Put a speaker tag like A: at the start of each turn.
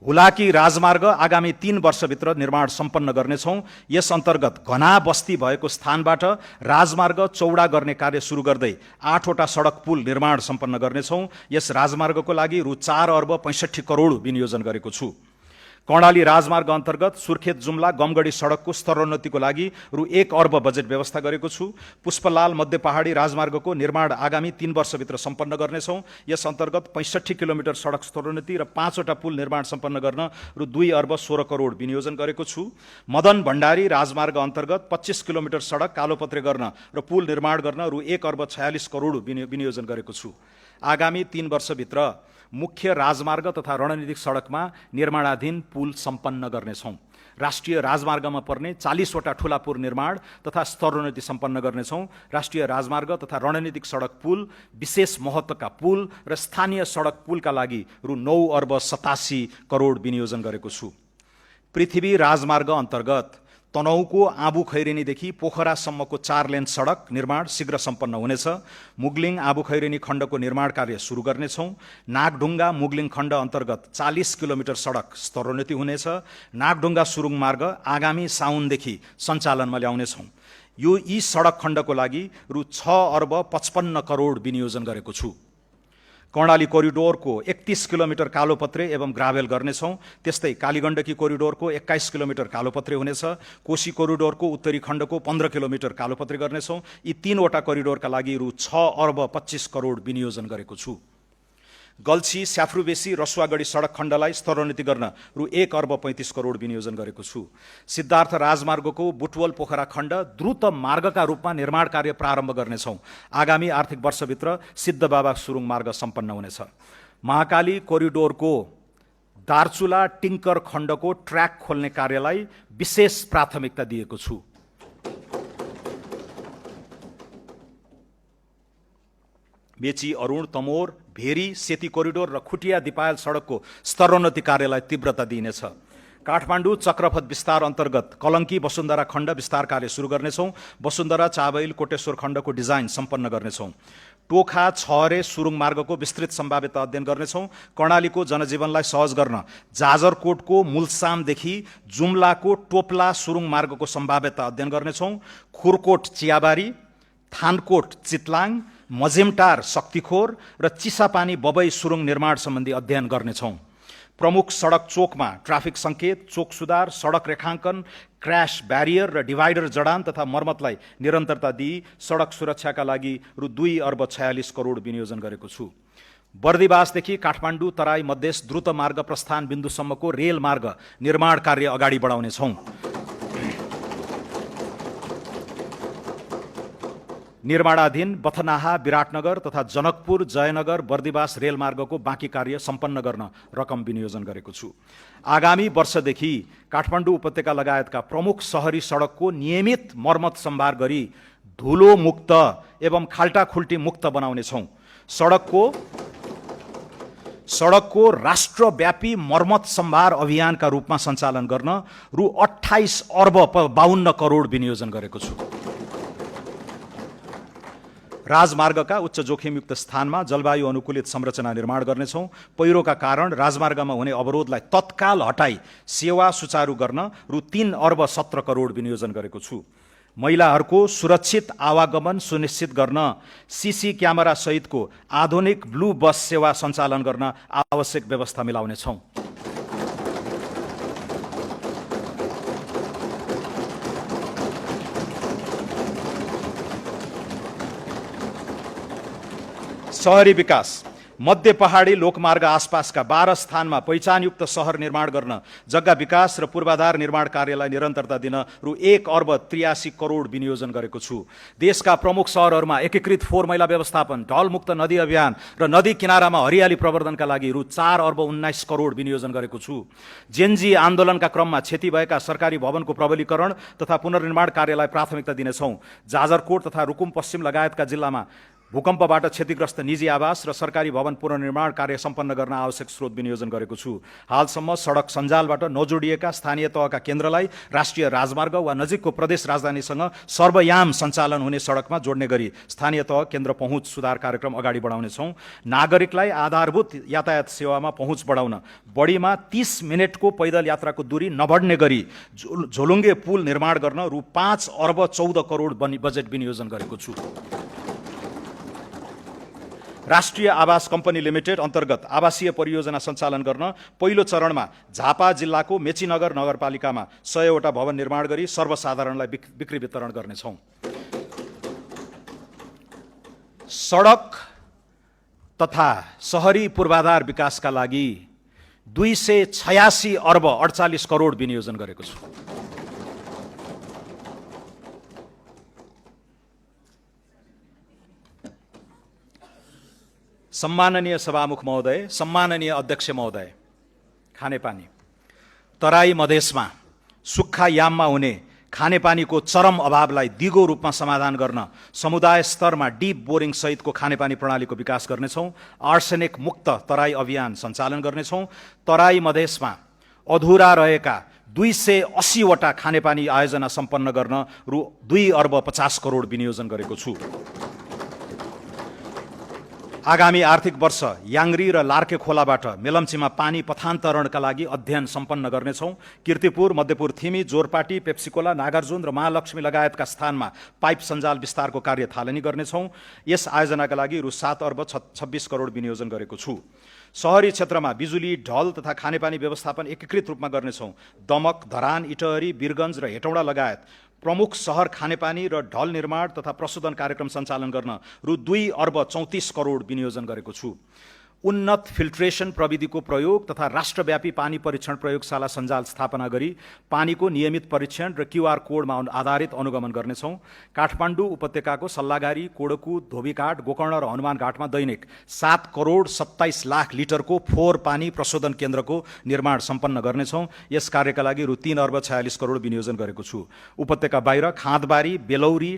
A: हुलाकी राजमार्ग आगामी 3 वर्षभित्र निर्माण सम्पन्न गर्नेछौँ। यस अन्तर्गत घना बस्ती भएको स्थानबाट राजमार्ग चौडा गर्ने कार्य सुरु गर्दै 8वटा सडक पुल निर्माण सम्पन्न गर्नेछौँ। यस राजमार्गको लागि रु 4 अर्ब 65 करोड विनियोजन गरेको छु। कर्णाली राजमार्ग अन्तर्गत सुर्खेत जुम्ला गमगढी सडकको स्तरोन्नतिको लागि रु 1 अर्ब बजेट व्यवस्था गरेको छु। पुष्पलाल मध्य पहाडी राजमार्गको निर्माण आगामी 3 वर्षभित्र सम्पन्न गर्नेछौँ। यस अन्तर्गत 65 किलोमिटर सडक स्तरोन्नति र 5वटा पुल निर्माण सम्पन्न गर्न रु 2 अर्ब 16 करोड विनियोजन गरेको छु। मदन भण्डारी राजमार्ग अन्तर्गत 25 किलोमिटर सडक कालोपत्रे गर्न र पुल निर्माण गर्न रु 1 अर्ब 46 करोड विनियोजन गरेको छु। आगामी 3 वर्षभित्र मुख्य राजमार्ग तथा रणनीतिक सडकमा निर्माणाधीन पुल सम्पन्न गर्नेछौँ। राष्ट्रिय राजमार्गमा पर्ने 40वटा ठूला पुल निर्माण तथा स्तरोन्नति सम्पन्न गर्नेछौँ। राष्ट्रिय राजमार्ग तथा रणनीतिक सडक पुल, विशेष महत्त्वका पुल र स्थानीय सडक पुलका लागि रु 9 अर्ब 87 करोड विनियोजन गरेको छु। पृथ्वी राजमार्ग अन्तर्गत तनहुको आबु खैरेनीदेखि पोखरासम्मको 4 लेन सडक निर्माण शीघ्र सम्पन्न हुनेछ। मुगलिङ आबु खैरेनी खण्डको निर्माण कार्य सुरु गर्नेछौँ। नागढुङ्गा मुगलिङ खण्ड अन्तर्गत 40 किलोमिटर सडक स्तरोन्नति हुनेछ। नागढुङ्गा सुरुङ मार्ग आगामी साउनदेखि सञ्चालनमा ल्याउनेछौँ। यी सडक खण्डको लागि रु 6 अर्ब 55 करोड विनियोजन गरेको छु। कर्णाली कोरिडोरको 31 किलोमिटर कालोपत्रे एवं ग्राभेल गर्नेछौँ। त्यस्तै कालीगण्डकी कोरिडोरको 21 किलोमिटर कालोपत्रे हुनेछ। कोशी कोरिडोरको उत्तरी खण्डको 15 किलोमिटर कालोपत्रे गर्नेछौँ। यी 3वटा कोरिडोरका लागि रु 6 अर्ब 25 करोड विनियोजन गरेको छु। गल्छी स्याफ्रुबेसी रसुवागढी सडक खण्डलाई स्तरोन्नति गर्न रु 1 अर्ब 35 करोड विनियोजन गरेको छु। सिद्धार्थ राजमार्गको बुटवल पोखरा खण्ड द्रुत मार्गका रूपमा निर्माण कार्य प्रारम्भ गर्नेछौँ। आगामी आर्थिक वर्षभित्र सिद्धबाबा सुरुङ मार्ग सम्पन्न हुनेछ। महाकाली कोरिडोरको दार्चुला टिङ्कर खण्डको ट्र्याक खोल्ने कार्यलाई विशेष प्राथमिकता दिएको छु। मेची अरुण तमोर भेरी सेती कोरिडोर र खुटिया दिपायल सडकको स्तरोन्नति कार्यलाई तीव्रता दिइनेछ। काठमाडौँ चक्रपथ विस्तार अन्तर्गत कलङ्की वसुन्धरा खण्ड विस्तार कार्य सुरु गर्नेछौँ। वसुन्धरा चाबैल कोटेश्वर खण्डको डिजाइन सम्पन्न गर्नेछौँ। टोखा छहरे सुरुङ मार्गको विस्तृत सम्भाव्यता अध्ययन गर्नेछौँ। कर्णालीको जनजीवनलाई सहज गर्न जाजरकोटको मुलसामदेखि जुम्लाको टोप्ला सुरुङ मार्गको सम्भाव्यता अध्ययन गर्नेछौँ। खुरकोट चियाबारी, थानकोट चितलाङ, मजेमटार शक्तिखोर र चिसापानी बबई सुरुङ निर्माण सम्बन्धी अध्ययन गर्नेछौँ। प्रमुख सडक चोकमा ट्राफिक सङ्केत, चोक सुधार, सडक रेखाङ्कन, क्र्यास ब्यारियर र डिभाइडर जडान तथा मर्मतलाई निरन्तरता दिई सडक सुरक्षाका लागि रु 2 अर्ब 46 करोड विनियोजन गरेको छु। बर्दिवासदेखि काठमाडौँ तराई मधेस द्रुत मार्ग प्रस्थान बिन्दुसम्मको रेल मार्ग निर्माण कार्य अगाडि बढाउनेछौँ। निर्माणाधीन बथनाहा विराटनगर तथा जनकपुर जयनगर बर्दिवास रेलमार्गको बाँकी कार्य सम्पन्न गर्न रकम विनियोजन गरेको छु। आगामी वर्षदेखि काठमाडौँ उपत्यका लगायतका प्रमुख सहरी सडकको नियमित मर्मत सम्भार गरी धुलो मुक्त एवं खाल्टाखुल्टी मुक्त बनाउनेछौँ। सडकको राष्ट्रव्यापी मर्मत सम्भार अभियानका रूपमा सञ्चालन गर्न रु 28 अर्ब 52 करोड विनियोजन गरेको छु। राजमार्गका उच्च जोखिमयुक्त स्थानमा जलवायु अनुकूलित संरचना निर्माण गर्नेछौँ। पहिरोका कारण राजमार्गमा हुने अवरोधलाई तत्काल हटाई सेवा सुचारू गर्न रु 3 अर्ब 17 करोड विनियोजन गरेको छु। महिलाहरूको सुरक्षित आवागमन सुनिश्चित गर्न सीसी क्यामेरा सहितको आधुनिक ब्लू बस सेवा सञ्चालन गर्न आवश्यक व्यवस्था मिलाउनेछौँ। शहरी विकास मध्य पहाडी लोकमार्ग आसपासका 12 स्थानमा पहिचानयुक्त सहर निर्माण गर्न जग्गा विकास र पूर्वाधार निर्माण कार्यलाई निरन्तरता दिन रु 1 अर्ब 83 करोड विनियोजन गरेको छु। देशका प्रमुख सहरहरूमा एकीकृत फोहोर मैला व्यवस्थापन, ढलमुक्त नदी अभियान र नदी किनारामा हरियाली प्रवर्धनका लागि रु 4 अर्ब 19 करोड विनियोजन गरेको छु। जेनजी आन्दोलनका क्रममा क्षति भएका सरकारी भवनको प्रबलीकरण तथा पुनर्निर्माण कार्यलाई प्राथमिकता दिनेछौँ। जाजरकोट तथा रुकुम पश्चिम लगायतका जिल्लामा भूकम्पबाट क्षतिग्रस्त निजी आवास र सरकारी भवन पुनर्निर्माण कार्य सम्पन्न गर्न आवश्यक स्रोत विनियोजन गरेको छु। हालसम्म सडक सञ्जालबाट नजोडिएका स्थानीय तहका केन्द्रलाई राष्ट्रिय राजमार्ग वा नजिकको प्रदेश राजधानीसँग सर्वयाम सञ्चालन हुने सडकमा जोड्ने गरी स्थानीय तह केन्द्र पहुँच सुधार कार्यक्रम अगाडि बढाउनेछौँ। नागरिकलाई आधारभूत यातायात सेवामा पहुँच बढाउन बढीमा 30 मिनटको पैदल यात्राको दूरी नबढ्ने गरी झोलुङ्गे पुल निर्माण गर्न रु 5 अर्ब 14 करोड बजेट विनियोजन गरेको छु। राष्ट्रिय आवास कम्पनी लिमिटेड अन्तर्गत आवासीय परियोजना सञ्चालन गर्न पहिलो चरणमा झापा जिल्लाको मेचीनगर नगरपालिकामा 100 वटा भवन निर्माण गरी सर्वसाधारणलाई बिक्री वितरण गर्नेछौँ। सडक तथा शहरी पूर्वाधार विकासका लागि 286 अर्ब 48 करोड विनियोजन गरेको छु। सम्माननीय सभामुख महोदय, सम्माननीय अध्यक्ष महोदय, खानेपानी तराई मधेसमा सुक्खा याममा हुने खानेपानीको चरम अभावलाई दिगो रूपमा समाधान गर्न समुदाय स्तरमा डिप बोरिङ सहितको खानेपानी प्रणालीको विकास गर्नेछौँ। आर्सेनिक मुक्त तराई अभियान सञ्चालन गर्नेछौँ। तराई मधेसमा अधुरा रहेका 280 वटा खानेपानी आयोजना सम्पन्न गर्न रु 2 अर्ब 50 करोड विनियोजन गरेको छु। आगामी आर्थिक वर्ष याङ्री र लार्के खोलाबाट मेलम्चीमा पानी पथान्तरणका लागि अध्ययन सम्पन्न गर्नेछौँ। कीर्तिपुर, मध्यपुर थिमी, जोरपाटी, पेप्सिकोला, नागार्जुन र महालक्ष्मी लगायतका स्थानमा पाइप सञ्जाल विस्तारको कार्य थालनी गर्नेछौँ। यस आयोजनाका लागि रु 7 अर्ब 26 करोड विनियोजन गरेको छु। शहरी क्षेत्रमा बिजुली, ढल तथा खानेपानी व्यवस्थापन एकीकृत रूपमा गर्नेछौँ। दमक, धरान, इटहरी, वीरगञ्ज र हेटौँडा लगायत प्रमुख शहर खानेपानी र ढल निर्माण तथा प्रशोधन कार्यक्रम सञ्चालन गर्न रु 2 अर्ब 34 करोड विनियोजन गरेको छु। उन्नत फिल्ट्रेसन प्रविधिको प्रयोग तथा राष्ट्रव्यापी पानी परीक्षण प्रयोगशाला सञ्जाल स्थापना गरी पानीको नियमित परीक्षण र QR कोडमा आधारित अनुगमन गर्नेछौँ। काठमाडौँ उपत्यकाको सल्लाघारी, कोडकु, धोबीघाट, गोकर्ण र हनुमान घाटमा दैनिक 7 करोड 27 लाख लिटरको फोहोर पानी प्रशोधन केन्द्रको निर्माण सम्पन्न गर्नेछौँ। यस कार्यका लागि रु 3 अर्ब 46 करोड विनियोजन गरेको छु। उपत्यका बाहिर खाँदबारी, बेलौरी,